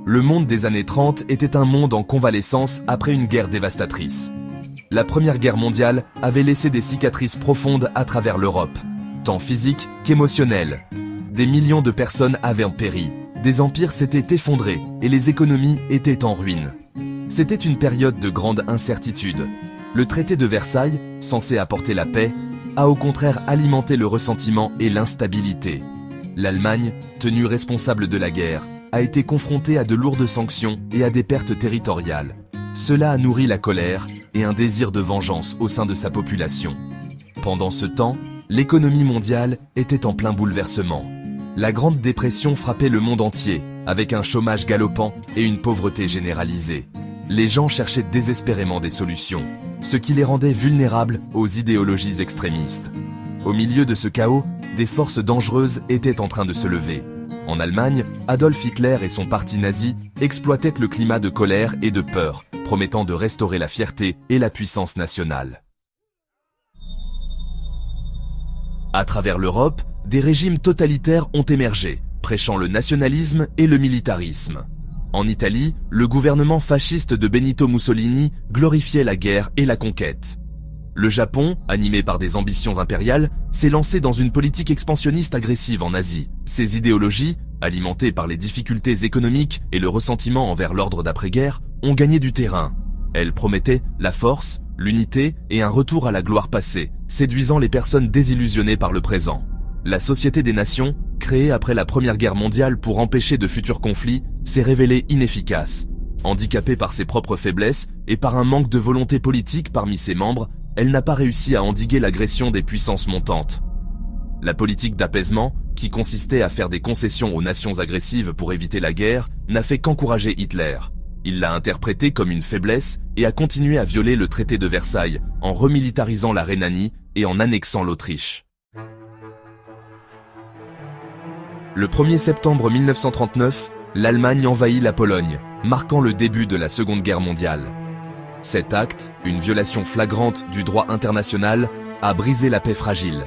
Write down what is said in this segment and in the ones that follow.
Le monde des années 30 était un monde en convalescence après une guerre dévastatrice. La Première Guerre mondiale avait laissé des cicatrices profondes à travers l'Europe, tant physiques qu'émotionnelles. Des millions de personnes avaient péri, des empires s'étaient effondrés et les économies étaient en ruine. C'était une période de grande incertitude. Le traité de Versailles, censé apporter la paix, a au contraire alimenté le ressentiment et l'instabilité. L'Allemagne, tenue responsable de la guerre, a été confrontée à de lourdes sanctions et à des pertes territoriales. Cela a nourri la colère et un désir de vengeance au sein de sa population. Pendant ce temps, l'économie mondiale était en plein bouleversement. La Grande Dépression frappait le monde entier, avec un chômage galopant et une pauvreté généralisée. Les gens cherchaient désespérément des solutions, ce qui les rendait vulnérables aux idéologies extrémistes. Au milieu de ce chaos, des forces dangereuses étaient en train de se lever. En Allemagne, Adolf Hitler et son parti nazi exploitaient le climat de colère et de peur, promettant de restaurer la fierté et la puissance nationale. À travers l'Europe, des régimes totalitaires ont émergé, prêchant le nationalisme et le militarisme. En Italie, le gouvernement fasciste de Benito Mussolini glorifiait la guerre et la conquête. Le Japon, animé par des ambitions impériales, s'est lancé dans une politique expansionniste agressive en Asie. Ces idéologies, alimentées par les difficultés économiques et le ressentiment envers l'ordre d'après-guerre, ont gagné du terrain. Elles promettaient la force, l'unité et un retour à la gloire passée, séduisant les personnes désillusionnées par le présent. La Société des Nations, créée après la Première Guerre mondiale pour empêcher de futurs conflits, s'est révélée inefficace. Handicapée par ses propres faiblesses et par un manque de volonté politique parmi ses membres, elle n'a pas réussi à endiguer l'agression des puissances montantes. La politique d'apaisement, qui consistait à faire des concessions aux nations agressives pour éviter la guerre, n'a fait qu'encourager Hitler. Il l'a interprété comme une faiblesse et a continué à violer le traité de Versailles en remilitarisant la Rhénanie et en annexant l'Autriche. Le 1er septembre 1939, l'Allemagne envahit la Pologne, marquant le début de la Seconde Guerre mondiale. Cet acte, une violation flagrante du droit international, a brisé la paix fragile.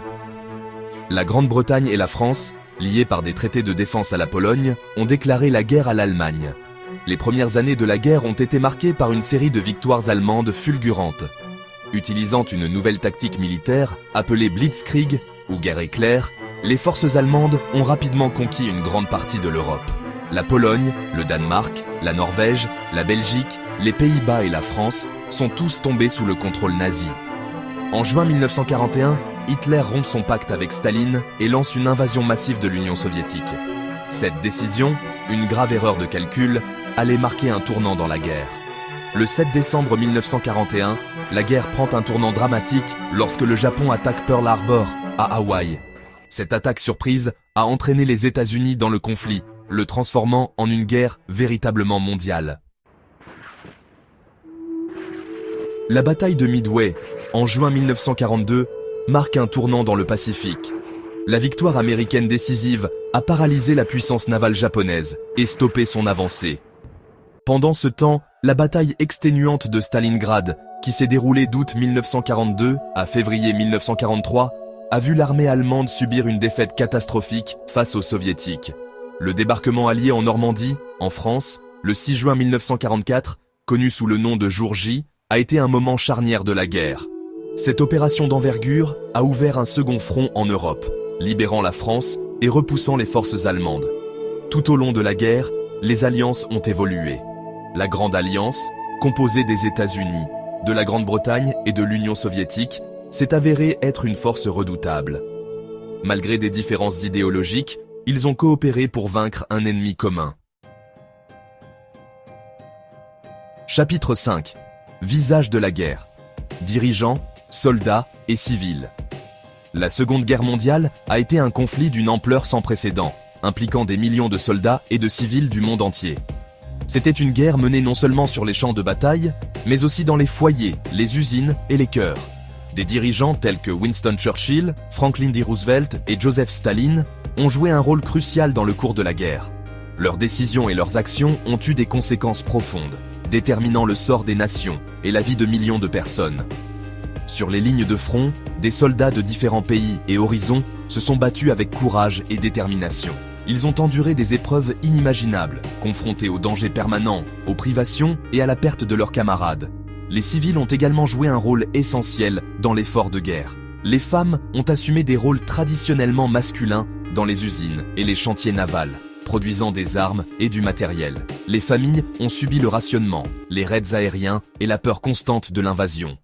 La Grande-Bretagne et la France, liées par des traités de défense à la Pologne, ont déclaré la guerre à l'Allemagne. Les premières années de la guerre ont été marquées par une série de victoires allemandes fulgurantes. Utilisant une nouvelle tactique militaire, appelée Blitzkrieg, ou guerre éclair, les forces allemandes ont rapidement conquis une grande partie de l'Europe. La Pologne, le Danemark, la Norvège, la Belgique, les Pays-Bas et la France sont tous tombés sous le contrôle nazi. En juin 1941, Hitler rompt son pacte avec Staline et lance une invasion massive de l'Union soviétique. Cette décision, une grave erreur de calcul, allait marquer un tournant dans la guerre. Le 7 décembre 1941, la guerre prend un tournant dramatique lorsque le Japon attaque Pearl Harbor, à Hawaï. Cette attaque surprise a entraîné les États-Unis dans le conflit, le transformant en une guerre véritablement mondiale. La bataille de Midway, en juin 1942, marque un tournant dans le Pacifique. La victoire américaine décisive a paralysé la puissance navale japonaise et stoppé son avancée. Pendant ce temps, la bataille exténuante de Stalingrad, qui s'est déroulée d'août 1942 à février 1943, a vu l'armée allemande subir une défaite catastrophique face aux soviétiques. Le débarquement allié en Normandie, en France, le 6 juin 1944, connu sous le nom de Jour J, a été un moment charnière de la guerre. Cette opération d'envergure a ouvert un second front en Europe, libérant la France et repoussant les forces allemandes. Tout au long de la guerre, les alliances ont évolué. La Grande Alliance, composée des États-Unis, de la Grande-Bretagne et de l'Union soviétique, s'est avérée être une force redoutable. Malgré des différences idéologiques, ils ont coopéré pour vaincre un ennemi commun. Chapitre 5. Visage de la guerre. Dirigeants, soldats et civils. La Seconde Guerre mondiale a été un conflit d'une ampleur sans précédent, impliquant des millions de soldats et de civils du monde entier. C'était une guerre menée non seulement sur les champs de bataille, mais aussi dans les foyers, les usines et les cœurs. Des dirigeants tels que Winston Churchill, Franklin D. Roosevelt et Joseph Staline ont joué un rôle crucial dans le cours de la guerre. Leurs décisions et leurs actions ont eu des conséquences profondes, déterminant le sort des nations et la vie de millions de personnes. Sur les lignes de front, des soldats de différents pays et horizons se sont battus avec courage et détermination. Ils ont enduré des épreuves inimaginables, confrontés aux dangers permanents, aux privations et à la perte de leurs camarades. Les civils ont également joué un rôle essentiel dans l'effort de guerre. Les femmes ont assumé des rôles traditionnellement masculins dans les usines et les chantiers navals, produisant des armes et du matériel. Les familles ont subi le rationnement, les raids aériens et la peur constante de l'invasion.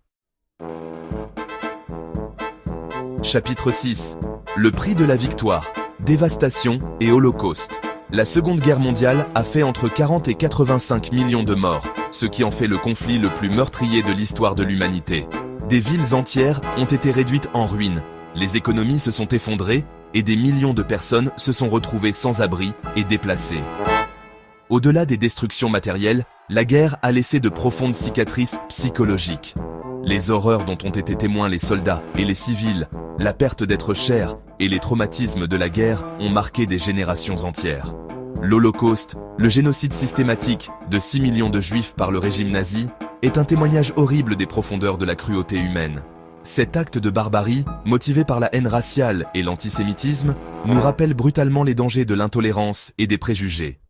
Chapitre 6. Le prix de la victoire. Dévastation et holocauste. La Seconde Guerre mondiale a fait entre 40 et 85 millions de morts, ce qui en fait le conflit le plus meurtrier de l'histoire de l'humanité. Des villes entières ont été réduites en ruines, les économies se sont effondrées et des millions de personnes se sont retrouvées sans abri et déplacées. Au-delà des destructions matérielles, la guerre a laissé de profondes cicatrices psychologiques. Les horreurs dont ont été témoins les soldats et les civils, la perte d'êtres chers et les traumatismes de la guerre ont marqué des générations entières. L'Holocauste, le génocide systématique de 6 millions de juifs par le régime nazi, est un témoignage horrible des profondeurs de la cruauté humaine. Cet acte de barbarie, motivé par la haine raciale et l'antisémitisme, nous rappelle brutalement les dangers de l'intolérance et des préjugés.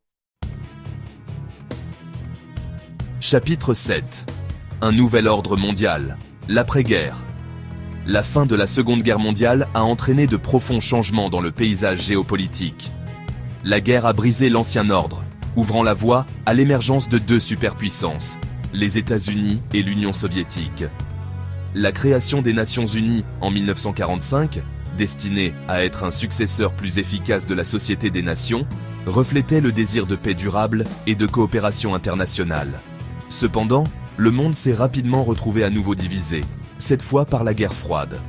Chapitre 7. Un nouvel ordre mondial. L'après-guerre. La fin de la Seconde Guerre mondiale a entraîné de profonds changements dans le paysage géopolitique. La guerre a brisé l'ancien ordre, ouvrant la voie à l'émergence de deux superpuissances, les États-Unis et l'Union soviétique. La création des Nations Unies en 1945, destinée à être un successeur plus efficace de la Société des Nations, reflétait le désir de paix durable et de coopération internationale. Cependant, le monde s'est rapidement retrouvé à nouveau divisé, cette fois par la guerre froide.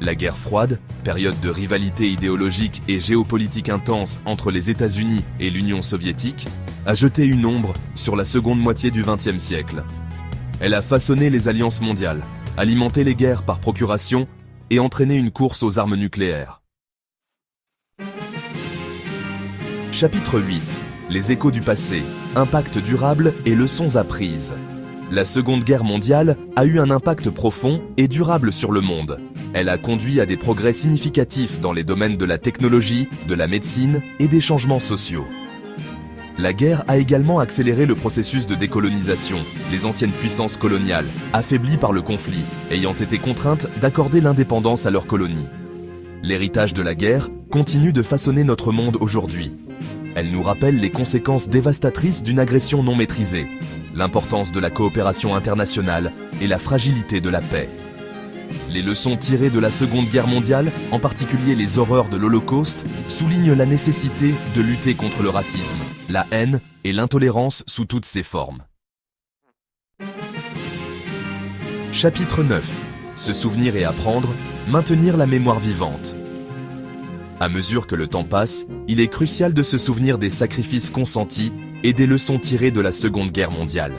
La guerre froide, période de rivalité idéologique et géopolitique intense entre les États-Unis et l'Union soviétique, a jeté une ombre sur la seconde moitié du XXe siècle. Elle a façonné les alliances mondiales, alimenté les guerres par procuration et entraîné une course aux armes nucléaires. Chapitre 8. Les échos du passé, impact durable et leçons apprises. La Seconde Guerre mondiale a eu un impact profond et durable sur le monde. Elle a conduit à des progrès significatifs dans les domaines de la technologie, de la médecine et des changements sociaux. La guerre a également accéléré le processus de décolonisation, les anciennes puissances coloniales, affaiblies par le conflit, ayant été contraintes d'accorder l'indépendance à leurs colonies. L'héritage de la guerre continue de façonner notre monde aujourd'hui. Elle nous rappelle les conséquences dévastatrices d'une agression non maîtrisée, l'importance de la coopération internationale et la fragilité de la paix. Les leçons tirées de la Seconde Guerre mondiale, en particulier les horreurs de l'Holocauste, soulignent la nécessité de lutter contre le racisme, la haine et l'intolérance sous toutes ses formes. Chapitre 9. Se souvenir et apprendre, maintenir la mémoire vivante. À mesure que le temps passe, il est crucial de se souvenir des sacrifices consentis et des leçons tirées de la Seconde Guerre mondiale.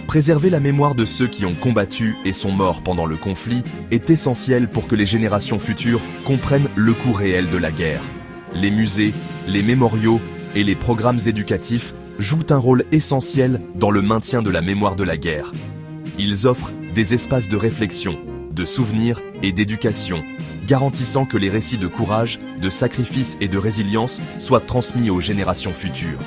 Préserver la mémoire de ceux qui ont combattu et sont morts pendant le conflit est essentiel pour que les générations futures comprennent le coût réel de la guerre. Les musées, les mémoriaux et les programmes éducatifs jouent un rôle essentiel dans le maintien de la mémoire de la guerre. Ils offrent des espaces de réflexion, de souvenirs et d'éducation, garantissant que les récits de courage, de sacrifice et de résilience soient transmis aux générations futures.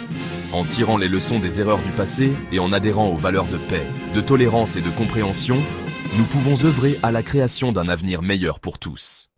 En tirant les leçons des erreurs du passé et en adhérant aux valeurs de paix, de tolérance et de compréhension, nous pouvons œuvrer à la création d'un avenir meilleur pour tous.